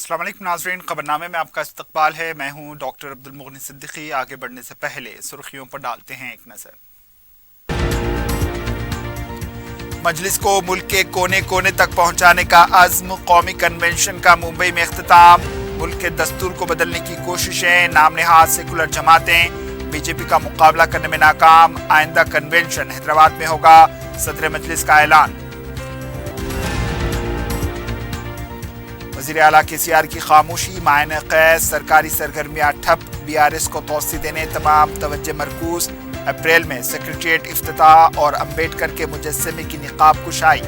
अस्सलाम वालेकुम नाज़रीन, खबरनामे में आपका इस्तकबाल है। मैं हूं डॉक्टर अब्दुल मुगनी सिद्दीकी। आगे बढ़ने से पहले सुर्खियों पर डालते हैं एक नज़र। मजलिस को मुल्क के कोने कोने तक पहुंचाने का अज़्म, कौमी कन्वेंशन का मुंबई में इख्तिताम। मुल्क के दस्तूर को बदलने की कोशिशें, नाम नहाद सेकुलर जमातें बीजेपी का मुकाबला करने में नाकाम। आइंदा कन्वेंशन हैदराबाद में होगा, सदर मजलिस का ऐलान। वज़ीर आला KCR की खामोशी, मायने कैद, सरकारी सरगर्मियां ठप। BRS को तोसी देने तमाम तवज्जो मरकूज। अप्रैल में सेक्रेटेरिएट इफ्तिताह और अम्बेडकर के मुजस्समे की निकाब कुशाई।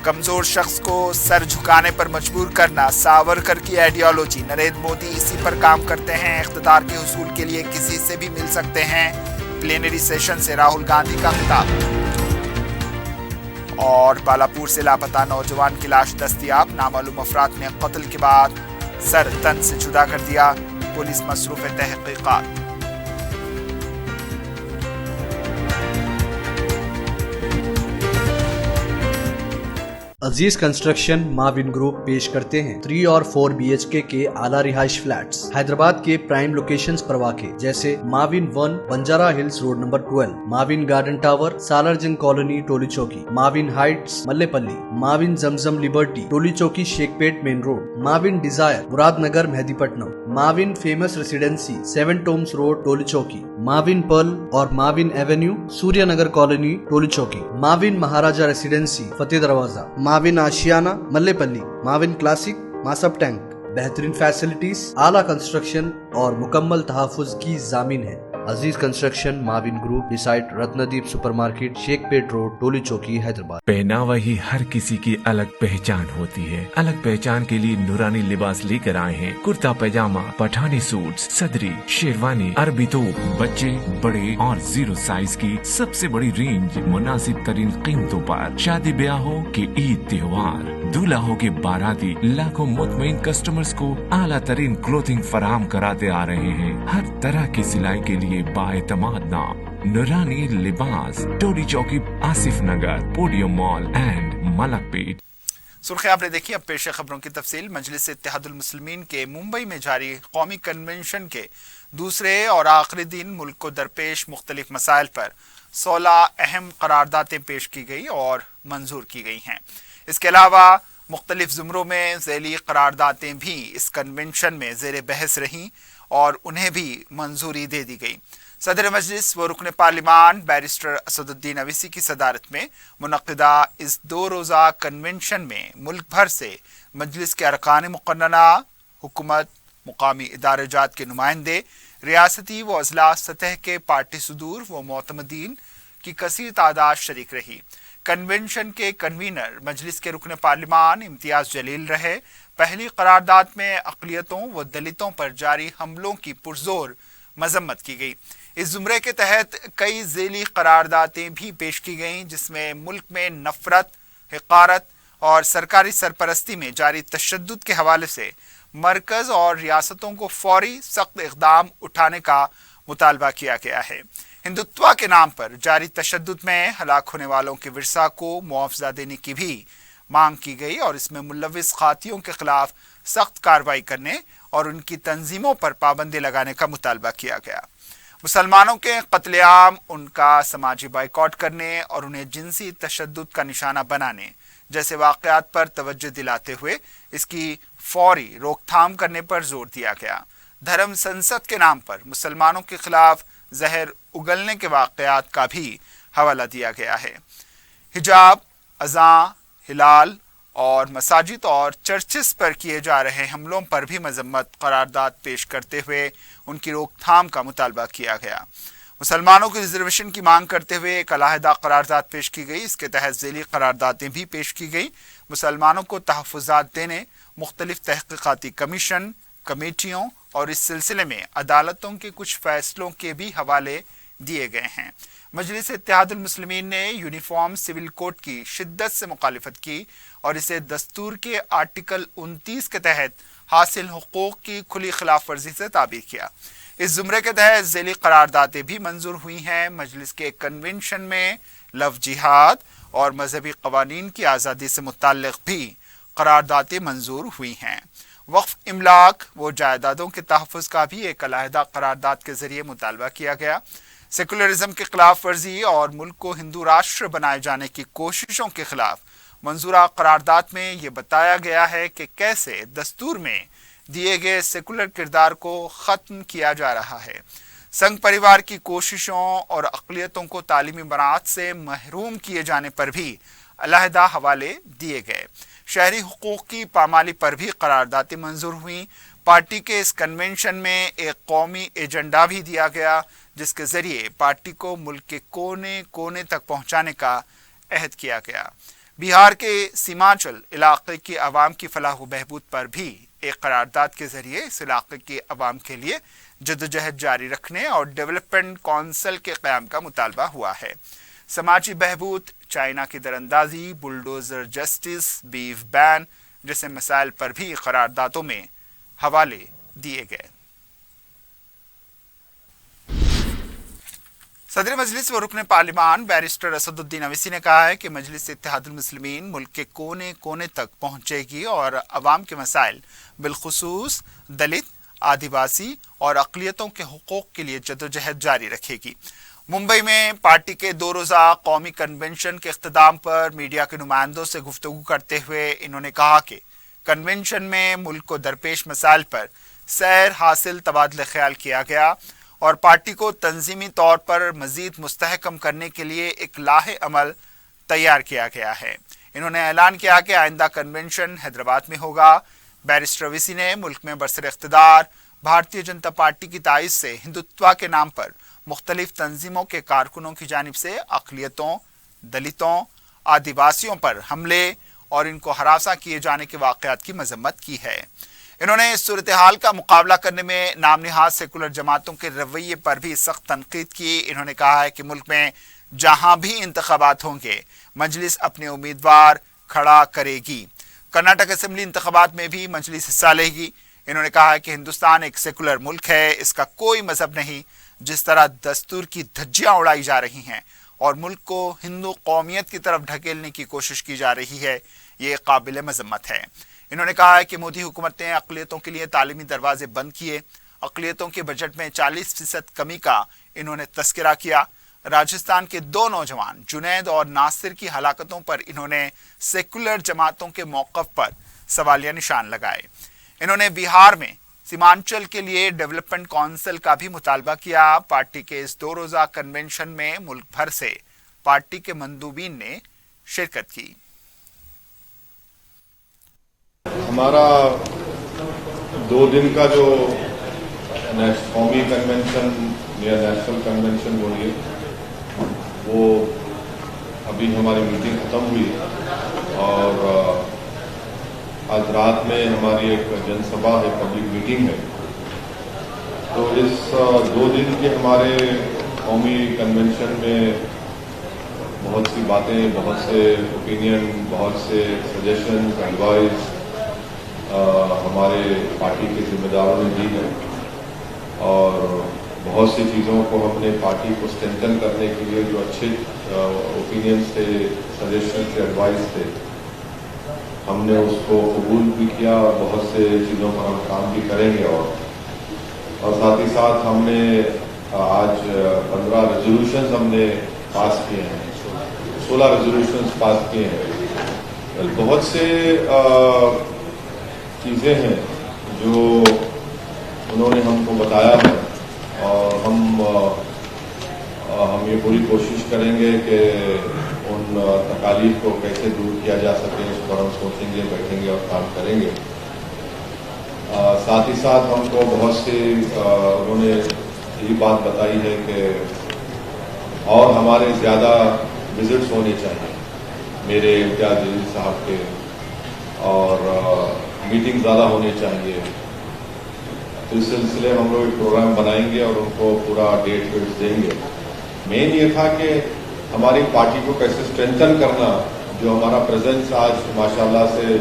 कमजोर शख्स को सर झुकाने पर मजबूर करना सावरकर की आइडियोलॉजी। नरेंद्र मोदी इसी पर काम करते हैं, इख्तिदार के हुसूल के लिए किसी से भी मिल सकते हैं। प्लेनरी सेशन से राहुल गांधी का खिताब। और बालापुर से लापता नौजवान की लाश दस्तयाब, नामालूम अफराद ने कत्ल के बाद सर तन से जुदा कर दिया। पुलिस मसरूफ तहकीकात। अजीज कंस्ट्रक्शन माविन ग्रुप पेश करते हैं 3 और 4 BHK के आला रिहाइश फ्लैट्स हैदराबाद के प्राइम लोकेशंस पर वाक़े, जैसे Mavin 1 Banjara Hills road number 12, Mavin garden tower Salarjung colony Toli Chowki, Mavin heights Mallepally, Mavin Zamzam liberty Toli Chowki Shaikpet main road, Mavin desire Muradnagar Mehdipatnam, Mavin famous residency 7 tombs road Toli Chowki, Mavin pearl और Mavin avenue Suryanagar colony Toli Chowki, Mavin Maharaja residency Fateh Darwaza, Mavin Ashiana Mallepally, Mavin classic Masab tank. बेहतरीन फैसिलिटीज, आला कंस्ट्रक्शन और मुकम्मल तहफ़्फ़ुज़ की ज़ामीन है। Aziz construction Mavin group beside Ratnadeep supermarket Shaikpet road Toli Chowki Hyderabad. पहनावा ही हर किसी की अलग पहचान होती है। अलग पहचान के लिए नूरानी लिबास लेकर आए हैं। कुर्ता पैजामा, पठानी सूट, सदरी, शेरवानी, अरबी तोप, बच्चे बड़े और 0 साइज की सबसे बड़ी रेंज मुनासिब तरीन कीमतों पर। शादी ब्याहों के ईद त्योहार, दूल्हा हो के बाराती, लाखों मुतमईन कस्टमर्स को आला तरीन क्लोथिंग फराहम कराते आ रहे हैं। हर तरह की सिलाई के लिए बाएतमाद नाम नूरानी लिबास, टोली चौकी, आसिफ नगर, पोडियम मॉल एंड मलकपेट। सुर्खी आपने देखी, अब पेश खबरों की तफसील। मजलिस इत्तेहादुल मुस्लिमीन के मुंबई में जारी कौमी कन्वेंशन के दूसरे और आखिरी दिन मुल्क को दरपेश मुख्तलिफ मसाइल पर 16 अहम करारदातें पेश की गई और मंजूर की गई हैं। इसके अलावा मुख्तलिफ ज़ुमरों में ज़ैली करारदातें भी इस कन्वेंशन में ज़ेर बहस रहीं और उन्हें भी मंजूरी दे दी गई। सदर मजलिस व रुकन पार्लिमान बैरिस्टर असदुद्दीन अवीसी की सदारत में मुनक्किदा इस 2 रोज़ा कन्वेंशन में मुल्क भर से मजलिस के अरकान मुक़न्नना, हुकूमत, मुकामी इदाराजात के नुमाइंदे, रियासती व अज़ला सतह के पार्टी सदूर व मोतमदीन की कसीर तादाद शरीक रही। कन्वेंशन के कन्वीनर मजलिस के रुकन पार्लिमान इम्तियाज जलील रहे। पहली करारदाद में अक़लियतों व दलितों पर जारी हमलों की पुरजोर मजम्मत की गई। इस जुमरे के तहत कई ज़ेली करारदातें भी पेश की गईं, जिसमें मुल्क में नफरत, हिकारत और सरकारी सरपरस्ती में जारी तशद्दुद के हवाले से मरकज़ और रियासतों को फौरी सख्त इक़दाम उठाने का मुतालबा किया गया है। हिंदुत्व के नाम पर जारी तशद्दुद में हलाक होने वालों के विरसा को मुआवजा देने की भी मांग की गई और इसमें मुलविस खातियों के खिलाफ सख्त कार्रवाई करने और उनकी तंजीमों पर पाबंदी लगाने का मुतालबा किया गया। मुसलमानों के कत्लेआम, उनका समाजी बाइकॉट करने और उन्हें जिनसी तशद्दुद का निशाना बनाने जैसे वाक़यात पर तवज्जो दिलाते हुए इसकी फौरी रोकथाम करने पर जोर दिया गया। धर्म संसद के नाम पर मुसलमानों के खिलाफ जहर उगलने के वाक़यात का भी हवाला दिया गया है। हिजाब, अज़ां, हिलाल और मसाजिद और चर्चिस पर किए जा रहे हमलों पर भी मजम्मत करारदाद पेश करते हुए उनकी रोकथाम का मुतालबा किया गया। मुसलमानों की रिजर्वेशन की मांग करते हुए एक अलहदा करारदाद पेश की गई। इसके तहत ज़ेली करारदादें भी पेश की गई। मुसलमानों को तहफ़्फ़ुज़ात देने मुख्तलिफ तहक़ीक़ाती कमीशन, कमेटियों और इस सिलसिले में अदालतों के कुछ फैसलों के भी हवाले दिए गए हैं। मजलिस इत्तेहादुल मुस्लिमीन ने यूनिफॉर्म सिविल कोड की शिद्दत से मुखालिफत की और इसे दस्तूर के आर्टिकल 29 के तहत हासिल हुकूक की खुली खिलाफ वर्जी से ताबीर किया। اس زمرے کے تحت ذیلی قراردادیں بھی منظور ہوئی ہیں۔ مجلس کے کنونشن میں لو جہاد اور مذہبی قوانین کی آزادی سے متعلق بھی قراردادیں منظور ہوئی ہیں۔ وقف املاک و جائیدادوں کے تحفظ کا بھی ایک علیحدہ قرارداد کے ذریعے مطالبہ کیا گیا۔ سیکولرزم کی خلاف ورزی اور ملک کو ہندو راشٹر بنائے جانے کی کوششوں کے خلاف منظورہ قرارداد میں یہ بتایا گیا ہے کہ کیسے دستور میں دیے گئے سیکولر کردار کو ختم کیا جا رہا ہے۔ سنگھ پریوار کی کوششوں اور اقلیتوں کو تعلیمی برآمد سے محروم کیے جانے پر بھی علیحدہ حوالے دیے گئے۔ شہری حقوق کی پامالی پر بھی قراردادیں منظور ہوئیں۔ پارٹی کے اس کنونشن میں ایک قومی ایجنڈا بھی دیا گیا جس کے ذریعے پارٹی کو ملک کے کونے کونے تک پہنچانے کا عہد کیا گیا۔ بہار کے سیمانچل علاقے کی عوام کی فلاح و بہبود پر بھی ایک قرارداد کے ذریعے اس علاقے کی عوام کے لیے جدوجہد جاری رکھنے اور ڈیولپمنٹ کونسل کے قیام کا مطالبہ ہوا ہے۔ سماجی بہبود، چائنا کی دراندازی، بلڈوزر جسٹس، بیف بین جیسے مسائل پر بھی قراردادوں میں حوالے دیے گئے۔ صدر مجلس و رکن پارلیمان بیرسٹر اسد الدین اویسی نے کہا ہے کہ مجلس اتحاد المسلمین ملک کے کونے کونے تک پہنچے گی اور عوام کے مسائل بالخصوص دلت، آدیواسی اور اقلیتوں کے حقوق کے لیے جدوجہد جاری رکھے گی۔ ممبئی میں پارٹی کے 2 روزہ قومی کنونشن کے اختتام پر میڈیا کے نمائندوں سے گفتگو کرتے ہوئے انہوں نے کہا کہ کنونشن میں ملک کو درپیش مسائل پر سیر حاصل تبادلہ خیال کیا گیا اور پارٹی کو تنظیمی طور پر مزید مستحکم کرنے کے لیے ایک لاہ عمل تیار کیا گیا ہے۔ انہوں نے اعلان کیا کہ آئندہ کنونشن حیدرآباد میں ہوگا۔ بیرسٹر اویسی نے ملک میں برسر اقتدار بھارتیہ جنتا پارٹی کی تائید سے ہندوتوا کے نام پر مختلف تنظیموں کے کارکنوں کی جانب سے اقلیتوں، دلتوں، آدیواسیوں پر حملے اور ان کو ہراساں کیے جانے کے واقعات کی مذمت کی ہے۔ انہوں نے اس صورتحال کا مقابلہ کرنے میں نام نہاد سیکولر جماعتوں کے رویے پر بھی سخت تنقید کی۔ انہوں نے کہا ہے کہ ملک میں جہاں بھی انتخابات ہوں گے مجلس اپنے امیدوار کھڑا کرے گی۔ کرناٹک اسمبلی انتخابات میں بھی مجلس حصہ لے گی۔ انہوں نے کہا ہے کہ ہندوستان ایک سیکولر ملک ہے، اس کا کوئی مذہب نہیں۔ جس طرح دستور کی دھجیاں اڑائی جا رہی ہیں اور ملک کو ہندو قومیت کی طرف ڈھکیلنے کی کوشش کی جا رہی ہے، یہ قابل مذمت ہے۔ انہوں نے کہا ہے کہ مودی حکومت نے اقلیتوں کے لیے تعلیمی دروازے بند کیے۔ اقلیتوں کے بجٹ میں 40% کمی کا انہوں نے تذکرہ کیا۔ راجستھان کے 2 نوجوان جنید اور ناصر کی ہلاکتوں پر انہوں نے سیکولر جماعتوں کے موقف پر سوالیہ نشان لگائے۔ انہوں نے بہار میں سیمانچل کے لیے ڈیولپمنٹ کونسل کا بھی مطالبہ کیا۔ پارٹی کے اس 2 روزہ کنونشن میں ملک بھر سے پارٹی کے مندوبین نے شرکت کی۔ ہمارا 2 دن کا جو قومی کنونشن یا نیشنل کنونشن بولیے وہ ابھی ہماری میٹنگ ختم ہوئی اور آج رات میں ہماری ایک جن سبھا ہے، پبلک میٹنگ ہے۔ تو اس 2 دن کے ہمارے قومی کنونشن میں بہت سی باتیں، بہت سے اوپینین، بہت سے سجیشن، ایڈوائز ہمارے پارٹی کے ذمہ داروں نے دی ہے اور بہت سی چیزوں کو ہم نے پارٹی کو اسٹرینتھن کرنے کے لیے جو اچھے اوپینینس تھے، سجیشن تھے، ایڈوائز تھے، ہم نے اس کو قبول بھی کیا اور بہت سے چیزوں پر ہم کام بھی کریں گے اور ساتھ ہی ساتھ ہم نے آج 15 ریزولوشنز ہم نے پاس کیے ہیں، 16 ریزولوشنز پاس کیے ہیں۔ بہت سے چیزیں ہیں جو انہوں نے ہم کو بتایا ہے اور ہم یہ پوری کوشش کریں گے کہ ان تکالیف کو کیسے دور کیا جا سکے، اس پر ہم سوچیں گے، بیٹھیں گے اور کام کریں گے۔ ساتھ ہی ساتھ ہم کو بہت سی انہوں نے یہ بات بتائی ہے کہ اور ہمارے زیادہ وزٹس ہونے چاہیے، میرے امتیاز جلیل صاحب کے، اور میٹنگ زیادہ ہونے چاہیے۔ تو اس سلسلے میں ہم لوگ ایک پروگرام بنائیں گے اور ان کو پورا ڈیٹ ویٹ دیں گے۔ مین یہ تھا کہ ہماری پارٹی کو کیسے اسٹرینتھن کرنا، جو ہمارا پریزنس آج ماشاءاللہ سے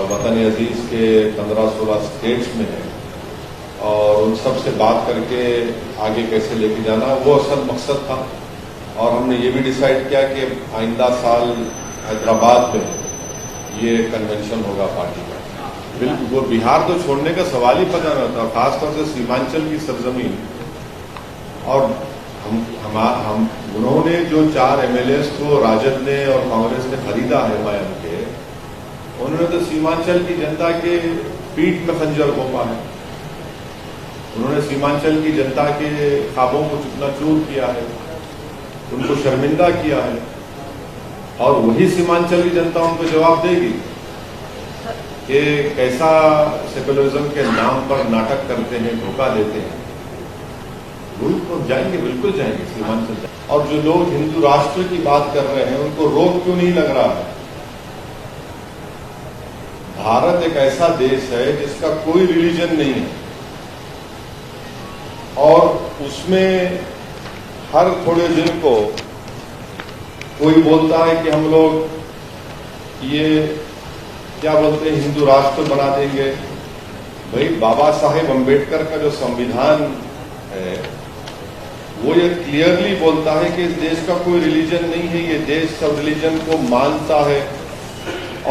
وطن عزیز کے 15-16 اسٹیٹس میں ہے اور ان سب سے بات کر کے آگے کیسے لے کے جانا، وہ اصل مقصد تھا. اور ہم نے یہ بھی ڈیسائیڈ کیا کہ آئندہ سال حیدرآباد میں یہ کنونشن ہوگا پارٹی کا. بالکل وہ بہار تو چھوڑنے کا سوال ہی پیدا نہ تھا، خاص طور سے سیمانچل کی سرزمین. اور انہوں نے جو 4 MLAs کو راجد نے اور کانگریس نے خریدا ہے مائن کے، انہوں نے تو سیمانچل کی جنتا کے پیٹھ میں خنجر گھونپا ہے. انہوں نے سیمانچل کی جنتا کے خوابوں کو چکنا چور کیا ہے، ان کو شرمندہ کیا ہے. اور وہی سیمانچل کی جنتا ان کو جواب دے گی کہ کیسا سیکولرزم کے نام پر ناٹک کرتے ہیں، دھوکہ دیتے ہیں. جائیں گے، بالکل جائیں گے سیمانچل جائیں. اور جو لوگ ہندو راشٹر کی بات کر رہے ہیں ان کو روک کیوں نہیں لگ رہا ہے؟ بھارت ایک ایسا دیش ہے جس کا کوئی ریلیجن نہیں ہے، اور اس میں ہر تھوڑے دن کو کوئی بولتا ہے کہ ہم لوگ یہ کیا بولتے ہیں ہندو راشٹر بنا دیں گے. بھائی بابا صاحب امبیڈکر کا جو سمویدھان ہے وہ یہ کلیئرلی بولتا ہے کہ اس دیش کا کوئی ریلیجن نہیں ہے، یہ دیش سب ریلیجن کو مانتا ہے،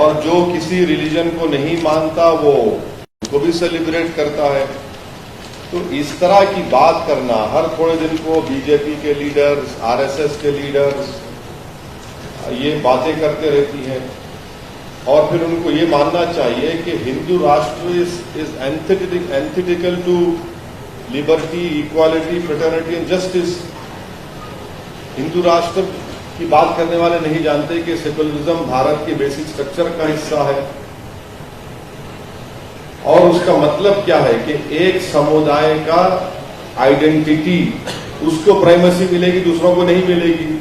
اور جو کسی ریلیجن کو نہیں مانتا وہ اس کو بھی سیلیبریٹ کرتا ہے. تو اس طرح کی بات کرنا ہر تھوڑے دن کو BJP کے لیڈرز، RSS کے لیڈرز یہ باتیں کرتے رہتی ہیں. اور پھر ان کو یہ ماننا چاہیے کہ Hindu Rashtra is antithetical to liberty, equality, fraternity and justice. Hindu Rashtra کی بات کرنے والے نہیں جانتے کہ سیکولرزم بھارت کے بیسک اسٹرکچر کا حصہ ہے. اور اس کا مطلب کیا ہے کہ ایک سمودائے کا آئیڈینٹی اس کو پرائمیسی ملے گی، دوسروں کو نہیں ملے گی.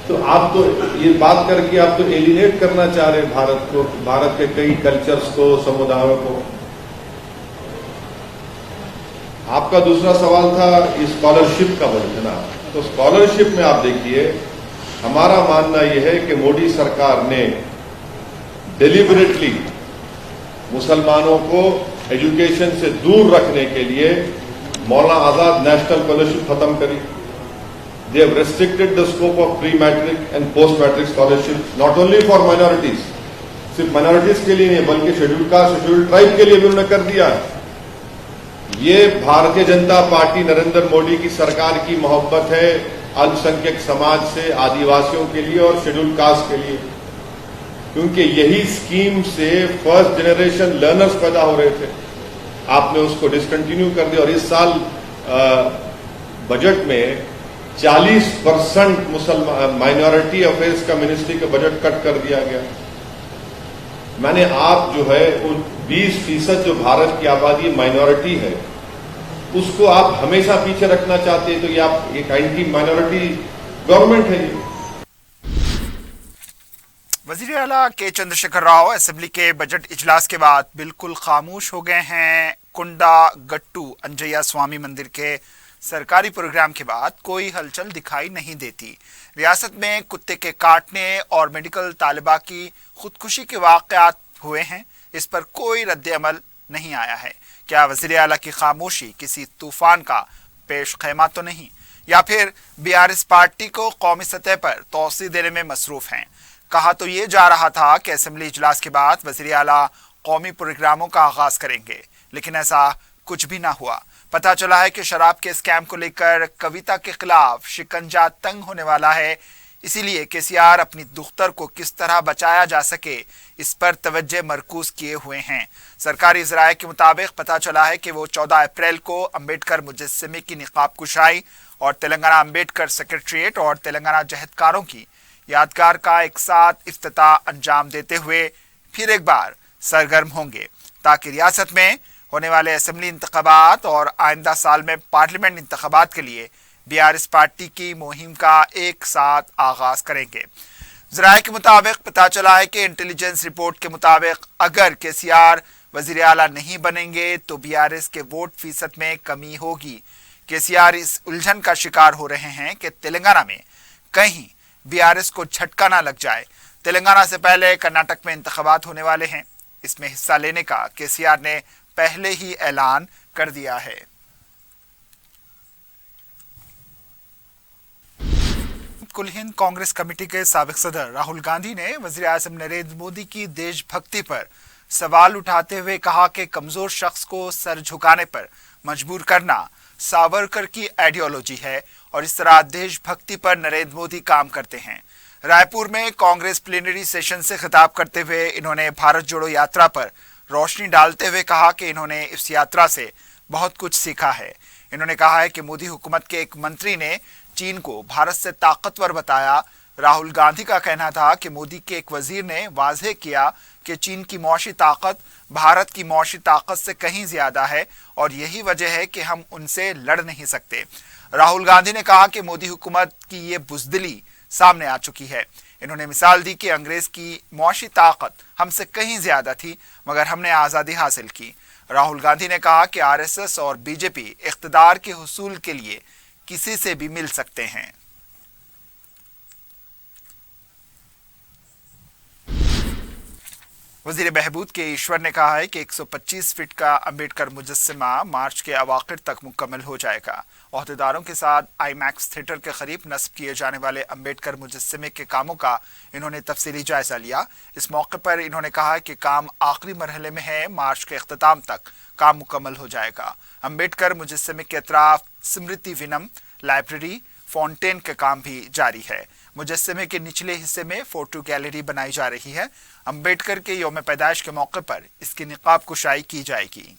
تو آپ تو یہ بات کر کے آپ تو ایلینیٹ کرنا چاہ رہے بھارت کو، بھارت کے کئی کلچرز کو، سمودایوں کو. آپ کا دوسرا سوال تھا اسکالرشپ کا بولنا. تو اسکالرشپ میں آپ دیکھیے ہمارا ماننا یہ ہے کہ مودی سرکار نے ڈیلیبریٹلی مسلمانوں کو ایجوکیشن سے دور رکھنے کے لیے مولانا آزاد نیشنل اسکالرشپ ختم کری. They have restricted the scope of pre-matric and post-matric scholarships not only for minorities, صرف minorities کے لیے نہیں بلکہ شیڈول کاسٹ، شیڈول ٹرائب کے لیے بھی انہوں نے کر دیا ہے. یہ بھارتیہ جنتا پارٹی نریندر مودی کی سرکار کی محبت ہے الپسنکھیک سماج سے، آدیواسیوں کے لیے اور شیڈول کاسٹ کے لیے، کیونکہ یہی اسکیم سے فرسٹ جنریشن لرنرز پیدا ہو رہے تھے. آپ نے اس کو ڈسکنٹینیو کر دیا، اور اس سال بجٹ میں 40% مائنورٹی افیئرس کا منسٹری کا بجٹ کٹ کر دیا گیا. میں نے آپ جو ہے ان 20% جو بھارت کی آبادی مائنورٹی ہے اس کو آپ ہمیشہ پیچھے رکھنا چاہتے ہیں، تو یہ آپ ایک اینٹی مائنورٹی گورنمنٹ ہے. وزیر اعلیٰ کے چندرشیکھر راؤ اسمبلی کے بجٹ اجلاس کے بعد بالکل خاموش ہو گئے ہیں. کنڈا گٹو انجیا سوامی مندر کے سرکاری پروگرام کے بعد کوئی ہلچل دکھائی نہیں دیتی. ریاست میں کتے کے کاٹنے اور میڈیکل طالبہ کی خودکشی کے واقعات ہوئے ہیں، اس پر کوئی رد عمل نہیں آیا ہے. کیا وزیر اعلیٰ کی خاموشی کسی طوفان کا پیش خیمہ تو نہیں، یا پھر BRS پارٹی کو قومی سطح پر توسیع دینے میں مصروف ہیں؟ کہا تو یہ جا رہا تھا کہ اسمبلی اجلاس کے بعد وزیر اعلیٰ قومی پروگراموں کا آغاز کریں گے، لیکن ایسا کچھ بھی نہ ہوا. پتہ چلا ہے کہ شراب کے اسکیم کو لے کر کویتا کے خلاف شکنجہ تنگ ہونے والا ہے، اسی لیے KCR اپنی دختر کو کس طرح بچایا جا سکے اس پر توجہ مرکوز کیے ہوئے ہیں. سرکاری ذرائع کے مطابق پتہ چلا ہے کہ وہ 14 اپریل کو امبیڈکر مجسمے کی نقاب کشائی اور تلنگانہ امبیڈکر سیکریٹریٹ اور تلنگانہ جہدکاروں کی یادگار کا ایک ساتھ افتتاح انجام دیتے ہوئے پھر ایک بار سرگرم ہوں گے، تاکہ ریاست میں ہونے والے اسمبلی انتخابات اور آئندہ سال میں پارلیمنٹ انتخابات کے لیے BRS پارٹی کی مہم کا ایک ساتھ آغاز کریں گے. ذرائع کے مطابق پتہ چلا ہے کہ انٹیلیجنس رپورٹ کے مطابق اگر KCR وزیر اعلیٰ نہیں بنیں گے تو BRS کے ووٹ فیصد میں کمی ہوگی. KCR اس الجھن کا شکار ہو رہے ہیں کہ تلنگانہ میں کہیں BRS کو جھٹکا نہ لگ جائے. تلنگانہ سے پہلے کرناٹک میں انتخابات ہونے والے ہیں، اس में हिस्सा लेने का केसीआर ने पहले ही ऐलान कर दिया है। कुल हिंद कांग्रेस कमेटी के साबिक सदर राहुल गांधी ने वजीर आज़म नरेंद्र मोदी की देशभक्ति पर सवाल उठाते हुए कहा कि कमजोर शख्स को सर झुकाने पर मजबूर करना सावरकर की आइडियोलॉजी है और इस तरह देशभक्ति पर नरेंद्र मोदी काम करते हैं। रायपुर में कांग्रेस प्लेनरी सेशन से खिताब करते हुए इन्होंने भारत जोड़ो यात्रा पर रोशनी डालते हुए कहा कि इन्होंने इस यात्रा से बहुत कुछ सीखा है। इन्होंने कहा है कि मोदी हुकूमत के एक मंत्री ने चीन को भारत से ताकतवर बताया। राहुल गांधी का कहना था कि मोदी के एक वजीर ने वाज़ेह किया कि चीन की मौशी ताकत भारत की मौशी ताकत से कहीं ज्यादा है और यही वजह है कि हम उनसे लड़ नहीं सकते। राहुल गांधी ने कहा कि मोदी हुकूमत की ये बुज़दिली सामने आ चुकी है। इन्होंने मिसाल दी कि अंग्रेज की मौशी ताकत हमसे कहीं ज्यादा थी मगर हमने आज़ादी हासिल की। राहुल गांधी ने कहा कि आरएसएस और बीजेपी इख्तिदार के हुसूल के लिए किसी से भी मिल सकते हैं। वजीर बहबूद के ईश्वर ने कहा है कि 125 फीट का अंबेडकर मुजस्समा मार्च के अवाखिर तक मुकम्मल हो जाएगा। ओहदेदारों के साथ आईमैक्स थिएटर के करीब नस्ब किए जाने वाले अंबेडकर मुजस्समे के कामों का इन्होंने तफसीली जायजा लिया। इस मौके पर इन्होंने कहा कि काम आखिरी मरहले में है, मार्च के इख्तिताम तक काम मुकम्मल हो जाएगा। अंबेडकर मुजस्समे के अतराफ स्मृति विनम, लाइब्रेरी, फाउंटेन का काम भी जारी है। मुजस्समे के निचले हिस्से में फोटो गैलरी बनाई जा रही है। अंबेडकर के यौम पैदाइश के मौके पर इसकी निकाब कुशाई की जाएगी।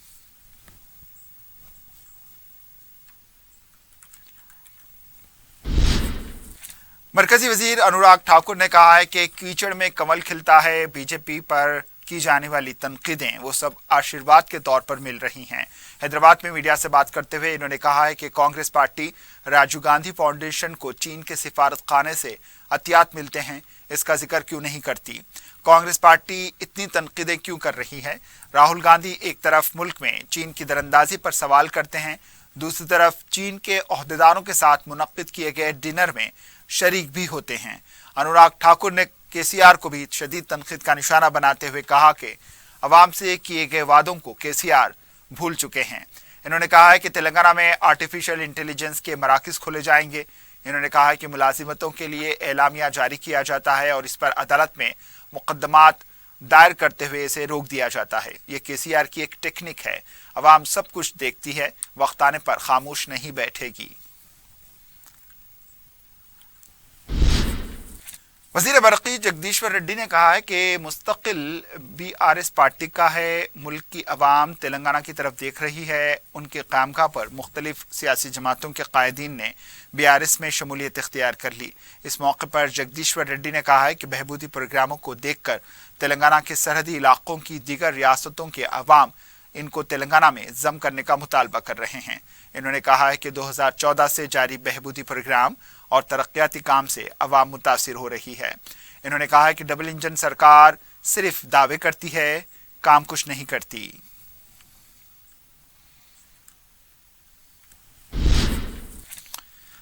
मरकजी वजीर अनुराग ठाकुर ने कहा है कि कीचड़ में कमल खिलता है। बीजेपी पर की जाने वाली तनकीदें वो सब आशीर्वाद के तौर पर मिल रही हैं। हैदराबाद में मीडिया से बात करते हुए इन्होंने कहा है कि कांग्रेस पार्टी राजीव गांधी फाउंडेशन को चीन के सिफारत खाने से अतियात मिलते हैं, इसका जिक्र क्यों नहीं करती। कांग्रेस पार्टी इतनी तनकीदें क्यों कर रही है। राहुल गांधी एक तरफ मुल्क में चीन की दरअंदाजी पर सवाल करते हैं, दूसरी तरफ चीन के ओहदेदारों के साथ मुनक्किद किए गए डिनर में शरीक भी होते हैं। अनुराग ठाकुर ने केसीआर को भी शदीद तनकीद का निशाना बनाते हुए कहा कि अवाम से किए गए वादों को केसीआर भूल चुके हैं। इन्होंने कहा है कि तेलंगाना में आर्टिफिशियल इंटेलिजेंस के मराकज खोले जाएंगे। इन्होंने कहा है कि मुलाजिमतों के लिए एलामिया जारी किया जाता है और इस पर अदालत में मुकदमात दायर करते हुए इसे रोक दिया जाता है। ये केसीआर की एक टेक्निक है। अवाम सब कुछ देखती है, वक्त आने पर खामोश नहीं बैठेगी। वजीर बरकी जगदीश्वर रेड्डी ने कहा है कि मुस्तकिल बीआरएस पार्टी का है। मुल्क की अवाम तेलंगाना की तरफ देख रही है। उनके कामगाह पर मुख्तलिफ सियासी जमातों के कायदीन ने बीआरएस में शमूलियत इख्तियार कर ली। इस मौके पर जगदीश्वर रेड्डी ने कहा है कि बहबूदी प्रोग्रामों को देखकर तेलंगाना के सरहदी इलाकों की दीगर रियासतों के अवाम इनको तेलंगाना में जम करने का मुतालबा कर रहे हैं। इन्होंने कहा है कि 2014 से जारी बहबूदी प्रोग्राम और तरक्याती काम से अवाम मुतासिर हो रही है। इन्होंने कहा है कि डबल इंजन सरकार सिर्फ दावे करती है, काम कुछ नहीं करती।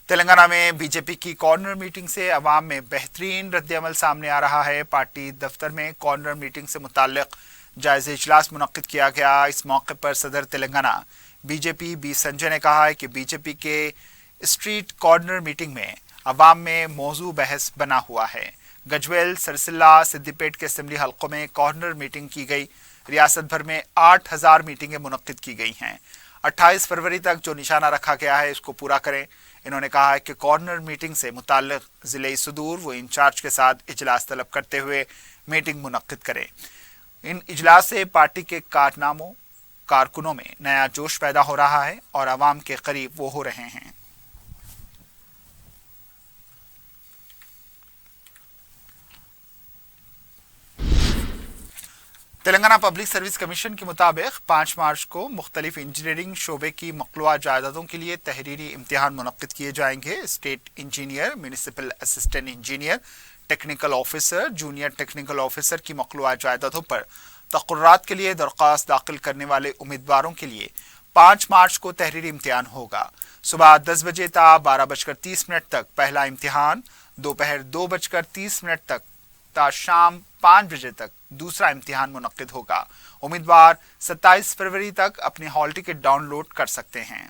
तेलंगाना में बीजेपी की कॉर्नर मीटिंग से अवाम में बेहतरीन रद्द-ए-अमल सामने आ रहा है। पार्टी दफ्तर में कॉर्नर मीटिंग से मुताल्लिक जायज़ा इजलास मुनक्किद किया गया। इस मौके पर सदर तेलंगाना बीजेपी बी संजय ने कहा है कि बीजेपी के स्ट्रीट कॉर्नर मीटिंग में अवाम में मौजू बहस बना हुआ है। गजवेल, सरसिल्ला, सिद्दीपेट के असेंबली हल्कों में कॉर्नर मीटिंग की गई। रियासत भर में 8000 मीटिंगें मुनक्किद की गई हैं। 28 फरवरी तक जो निशाना रखा गया है इसको पूरा करें। इन्होंने कहा है कि कॉर्नर मीटिंग से मुताल्लिक जिले सुदूर व इंचार्ज के साथ इजलास तलब करते हुए मीटिंग मुनक्किद करें। इन इजलास से पार्टी के कारकुनों में नया जोश पैदा हो रहा है और अवाम के करीब वो हो रहे हैं। तेलंगाना पब्लिक सर्विस कमीशन के मुताबिक 5 मार्च को मुख्तलिफ इंजीनियरिंग शोबे की मखलूआ जायदादों के लिए तहरीरी इम्तिहान मुनक्किद किए जाएंगे। State engineer, municipal assistant engineer, technical officer, junior technical officer की मखलूआ जायदादों पर तक़र्रात के लिए दरख्वास्त दाखिल करने वाले उम्मीदवारों के लिए 5 मार्च को तहरीरी इम्तिहान होगा। सुबह 10 बजे ता 12:30 तक पहला इम्तिहान, दोपहर 2:30 तक हफ्ता शाम 5 बजे तक दूसरा इम्तिहान मुनक्किद होगा। उम्मीदवार 27 फरवरी तक अपनी हॉल टिकट डाउनलोड कर सकते हैं।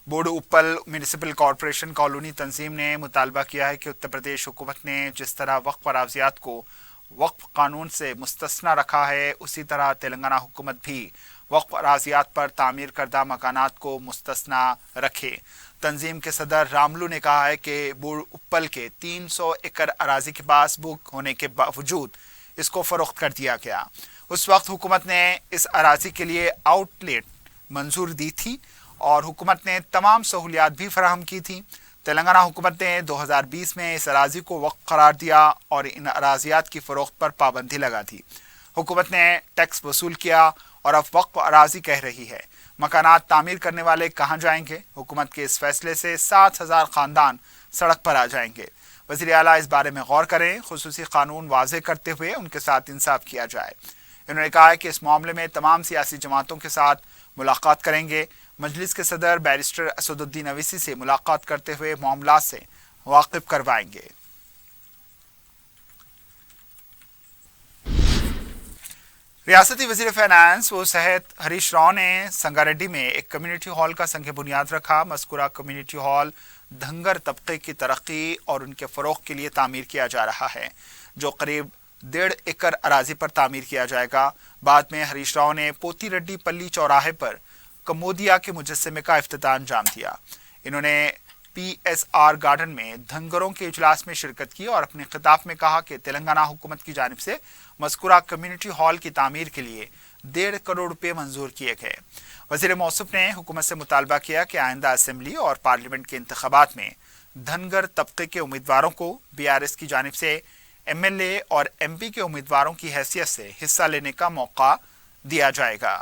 बोडो उप्पल म्यूनिसिपल कॉरपोरेशन कॉलोनी तंजीम ने मुतालबा किया है कि उत्तर प्रदेश हुकूमत ने जिस तरह वक्फ अराजियात को वक्फ कानून से मुस्तस्ना रखा है, उसी तरह तेलंगाना हुकूमत भी वक्फ अराजियात पर तामीर करदा मकानात को मुस्तस्ना रखे। तंजीम के सदर रामलू ने कहा है कि बोडो उप्पल के 300 एकड़ अराजी के पास बुक होने के बावजूद इसको फरोख्त कर दिया गया। उस वक्त हुकूमत ने इस अराजी के लिए आउटलेट मंजूर दी थी और हुकूमत ने तमाम सहूलियात भी फराहम की थी। तेलंगाना हुकूमत ने 2020 में इस अराजी को वक्फ करार दिया और इन अराजियात की फरोख्त पर पाबंदी लगा दी। हुकूमत ने टैक्स वसूल किया और अब वक्फ अराजी कह रही है। मकानात तामीर करने वाले कहाँ जाएंगे? हुकूमत के इस फैसले से 7,000 खानदान सड़क पर आ जाएंगे। वज़ीर आला इस बारे में गौर करें, खुसूसी कानून वाज़े करते हुए उनके साथ इंसाफ किया जाए। उन्होंने कहा है कि इस मामले में तमाम सियासी जमातों के साथ मुलाकात करेंगे। मजलिस के सदर बैरिस्टर असदुद्दीन अवीसी से मुलाकात करते हुए मामला से वाकिफ करवाएंगे। रियासती वजीर फाइनेंस व सेहत हरीश राव ने संगारेड्डी में एक कम्युनिटी हॉल का संग बुनियाद रखा। मज़कूरा कम्युनिटी हॉल धंगर तबके की तरक्की और उनके फ़रोग़ के लिए तामीर किया जा रहा है, जो करीब 1.5 एकड़ अराजी पर तामीर किया जाएगा। बाद में हरीश राव ने पोती रेड्डी पल्ली चौराहे पर कमोदिया के मुजस्समे का इफ्तिताह अंजाम दिया। इन्होंने PSR गार्डन में धनगरों के इजलास में शिरकत की और अपने खिताब में कहा कि तेलंगाना हुकूमत की जानिब से मज़कूरा कम्युनिटी हॉल की तामीर के लिए 1.5 करोड़ रुपये मंजूर किए गए। वज़ीर मौसूफ ने हुकूमत से मुतालबा किया कि आइंदा असेंबली और पार्लियामेंट के इंतखाबात में धनगर तबके के उम्मीदवारों को BRS की जानिब से MLA और MP के उम्मीदवारों की हैसियत से हिस्सा लेने का मौका दिया जाएगा।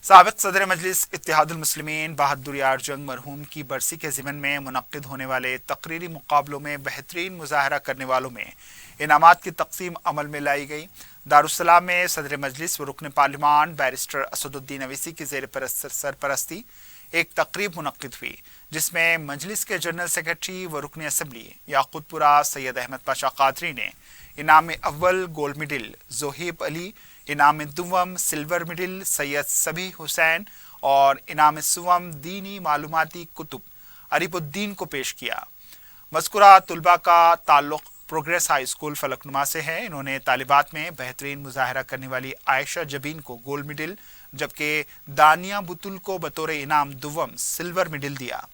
साबिक सदर मजलिस इत्तेहादुल मुस्लिमीन बहादुर यार जंग मरहूम की बरसी के ज़िमन में मुनक्किद होने वाले तकरीरी मुकाबलों में बेहतरीन मुजाहरा करने वालों में इनामात की तकसीम अमल में लाई गई। दारुस्सलाम में सदर मजलिस व रुकन पार्लिमान बैरिस्टर असदुद्दीन अवीसी की ज़ेर सरपरस्ती एक तकरीब मुनक्किद हुई, जिसमें मजलिस के जनरल सेक्रेटरी व रुकन असम्बली याकूतपुरा सैयद अहमद पाशा कादरी ने इनाम अव्वल गोल्ड मेडल जोहेब अली, इनाम दुवम सिल्वर मेडल सैयद सबी हुसैन और इनाम सुवम दीनी मालूमाती कुतुब अरीबुद्दीन को पेश किया। मज़कूरा तुलबा का ताल्लुक प्रोग्रेस हाई स्कूल फलकनुमा से है। इन्होंने तालिबात में बेहतरीन मुजाहरा करने वाली आयशा जबीन को गोल्ड मेडल, जबकि दानिया बुतुल को बतौर इनाम दुवम सिल्वर मेडल दिया।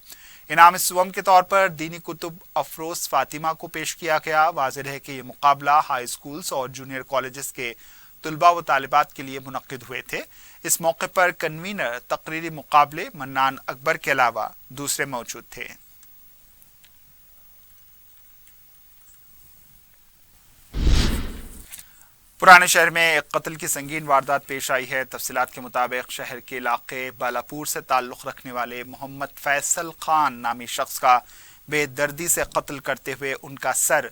इनाम सुवम के तौर पर दीनी कुतुब अफरोज फातिमा को पेश किया गया। वाज़ेह है कि ये मुकाबला हाई स्कूल्स और जूनियर कॉलेजेस के तुलबा व तालिबात के लिए मुनक्किद हुए थे। इस मौके पर कन्वीनर तकरीरी मुकाबले मन्नान अकबर के अलावा दूसरे मौजूद थे। पुराने शहर में एक कत्ल की संगीन वारदात पेश आई है। तफसीलात के मुताबिक शहर के इलाके बालापुर से ताल्लुक़ रखने वाले मोहम्मद फैसल खान नामी शख्स का बेदर्दी से कत्ल करते हुए उनका सर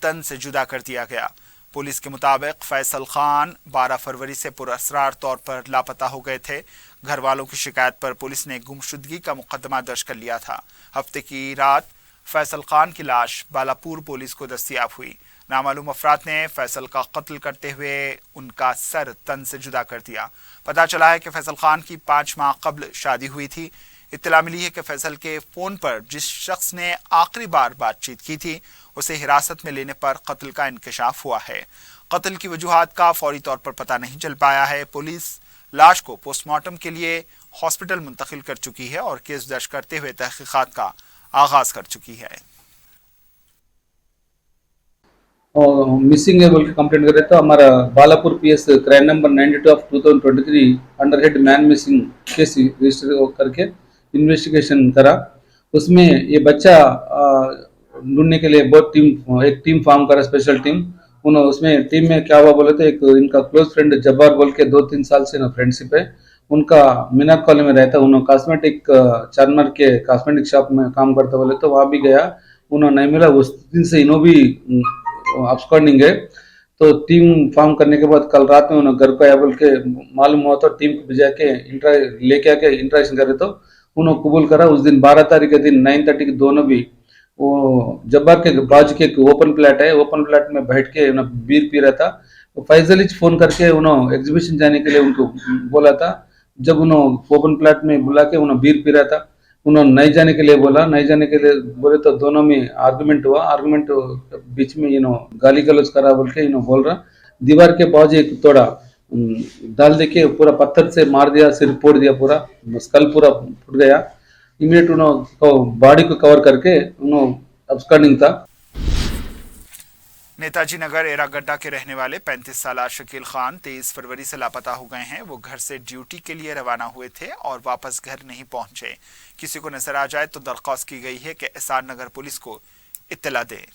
तन से जुदा कर दिया गया। पुलिस के मुताबिक फैसल खान 12 फरवरी से पुरअसरार तौर पर लापता हो गए थे। घर वालों की शिकायत पर पुलिस ने गुमशुदगी का मुकदमा दर्ज कर लिया था। हफ्ते की रात फैसल खान की लाश बालापुर पुलिस को दस्तयाब हुई। नामालूम अफराद ने फैसल का कत्ल करते हुए उनका सर तन से जुदा कर दिया। पता चला है कि फैसल खान की 5 माह कबल शादी हुई थी। इत्तला मिली है कि फैसल के फ़ोन पर जिस शख्स ने आखिरी बार बातचीत की थी, उसे हिरासत में लेने पर कत्ल का इंकशाफ हुआ है। कत्ल की वजूहात का फौरी तौर पर पता नहीं चल पाया है। पुलिस लाश को पोस्टमार्टम के लिए हॉस्पिटल मुंतकिल कर चुकी है और केस दर्ज करते हुए तहकीकात का आगाज कर चुकी है। मिसिंग है बोल के कंप्लेंट कर रहे तो हमारा Balapur PS crime number 92 of 2023 under head man missing case register करके इन्वेस्टिगेशन करा। उसमें ये बच्चा ढूंढने के लिए बहुत एक टीम फॉर्म करा, स्पेशल टीम। उन्होंने उसमें टीम में क्या हुआ बोले तो एक इनका क्लोज फ्रेंड जब्बार बोल के 2-3 साल से ना फ्रेंडशिप है उनका। मीनार कॉलोनी में रहता, उन्होंने कॉस्मेटिक चारमर के कॉस्मेटिक शॉप में काम करता बोले तो वहाँ भी गया, उन्होंने नहीं मिला। उस दिन से इन्हों भी अब्सकॉर्डिंग है। तो टीम फॉर्म करने के बाद कल रात में उन्होंने घर को आया बोल के मालूम हुआ तो टीम को भिजा के लेके आके इंटरेक्शन करे तो उन्होंने कबूल करा। उस दिन 12 तारीख के दिन 9:30 के दोनों भी वो जब्बार के बाजू के एक ओपन प्लेट है, ओपन प्लेट में बैठ के बीर पी रहा था। तो फैजल फोन करके उन्होंने एग्जीबिशन जाने के लिए उनको बोला था। जब उन्होंने ओपन प्लेट में बुला के उन्होंने बीर पी रहा था, उन्होंने नहीं जाने के लिए बोला। नहीं जाने के लिए बोले तो दोनों में आर्गुमेंट हुआ। आर्गुमेंट बीच में गाली गलौज करा बोल के बोल रहा। दीवार के बाजू एक तोड़ा डाल दे के पूरा पत्थर से मार दिया, सिर फोड़ दिया, पूरा स्कल पूरा फूट गया। इमीडिएट उन्होंने बॉडी को कवर करके उन्होंने अब्सकॉन्डिंग था। नेताजी नगर एरागड्डा के रहने वाले 35 साल शकील खान 23 फरवरी से लापता हो गए हैं। वो घर से ड्यूटी के लिए रवाना हुए थे और वापस घर नहीं पहुंचे। किसी को नजर आ जाए तो दरख्वास्त की गई है कि एसआर नगर पुलिस को इत्तला दें।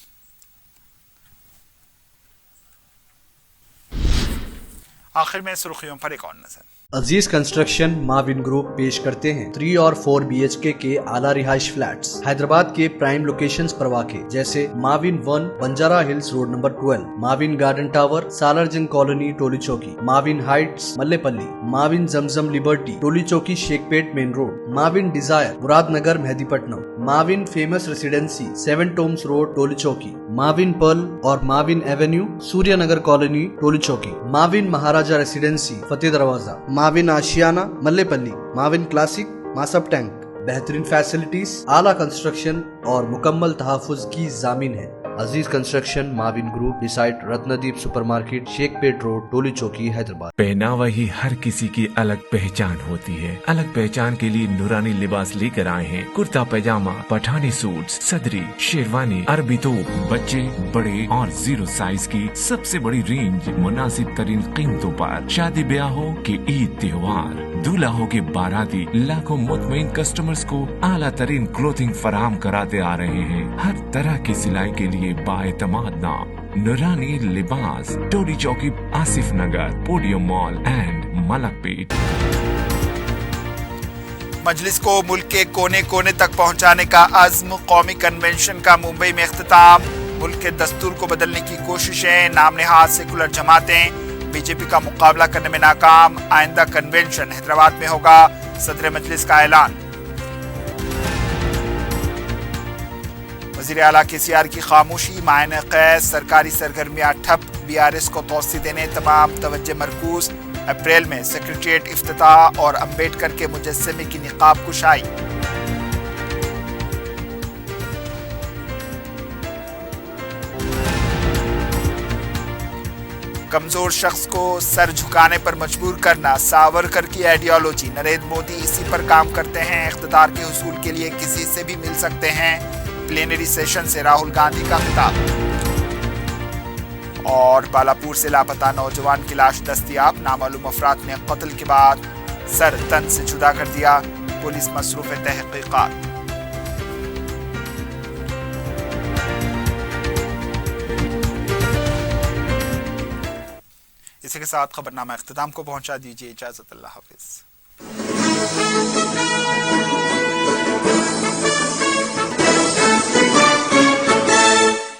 आखिर में सुर्खियों पर एक और नजर। अजीज कंस्ट्रक्शन माविन ग्रुप पेश करते हैं 3 और 4 BHK के आला रिहाइश फ्लैट्स हैदराबाद के प्राइम लोकेशंस पर वाक़े, जैसे Mavin 1 Banjara Hills road number 12, Mavin garden tower Salarjung colony Toli Chowki, Mavin heights Mallepally, Mavin Zamzam liberty Toli Chowki Shaikpet main road, Mavin desire Muradnagar Mehdipatnam, Mavin famous residency 7 tombs road Toli Chowki, Mavin pearl और Mavin avenue Suryanagar colony Toli Chowki, Mavin Maharaja residency Fateh Darwaza, Mavin Ashiana Mallepally, Mavin classic Masab tank. बेहतरीन फैसिलिटीज, आला कंस्ट्रक्शन और मुकम्मल तहफ़्फ़ुज़ की ज़ामिन है। Aziz construction Mavin group beside Ratnadeep supermarket Shaikpet road Toli Chowki Hyderabad. पहनावा ही हर किसी की अलग पहचान होती है। अलग पहचान के लिए नूरानी लिबास लेकर आए हैं। कुर्ता पैजामा, पठानी सूट, सदरी, शेरवानी, अरबी तोप, बच्चे बड़े और 0 साइज की सबसे बड़ी रेंज मुनासिब तरीन कीमतों पर। शादी ब्याह हो कि ईद त्योहार, दूल्हा हो के बाराती, लाखों मुतमईन कस्टमर्स को आला तरीन क्लोथिंग फराहम कराते आ रहे हैं। हर तरह की सिलाई के लिए बाएतमाद नाम नूरानी लिबास, टोली चौकी, आसिफ नगर, पोडियम मॉल एंड मलकपेट। मजलिस को मुल्क के कोने कोने तक पहुंचाने का अज़्म, कौमी कन्वेंशन का मुंबई में इख्तिताम। मुल्क के दस्तूर को बदलने की कोशिशें, नाम नेहाद सेकुलर जमातें बीजेपी का मुकाबला करने में नाकाम। आइंदा कन्वेंशन हैदराबाद में होगा, सदर मजलिस का ऐलान। वज़ीर आला KCR की खामोशी, मायने कैद, सरकारी सरगर्मियां ठप, BRS को तोसी देने तमाम तवज्जो मरकूज। अप्रैल में सेक्रेटेरिएट इफ्तिताह और अम्बेडकर के मुजस्समे की निकाब कुशाई। कमजोर शख्स को सर झुकाने पर मजबूर करना सावरकर की आइडियोलॉजी। नरेंद्र मोदी इसी पर काम करते हैं। इख्तिदार के हुसूल के लिए किसी से भी मिल सकते हैं। प्लेनरी सेशन से राहुल गांधी का खिताब। और बालापुर से लापता नौजवान की लाश दस्तयाब। नामालूम अफराद ने कत्ल के बाद सर तन से जुदा कर दिया। पुलिस मसरूफ तहकीकात। इसी के साथ खबरनामा इख्तिताम को पहुंचा दीजिए। इजाजत, अल्लाह हाफिज।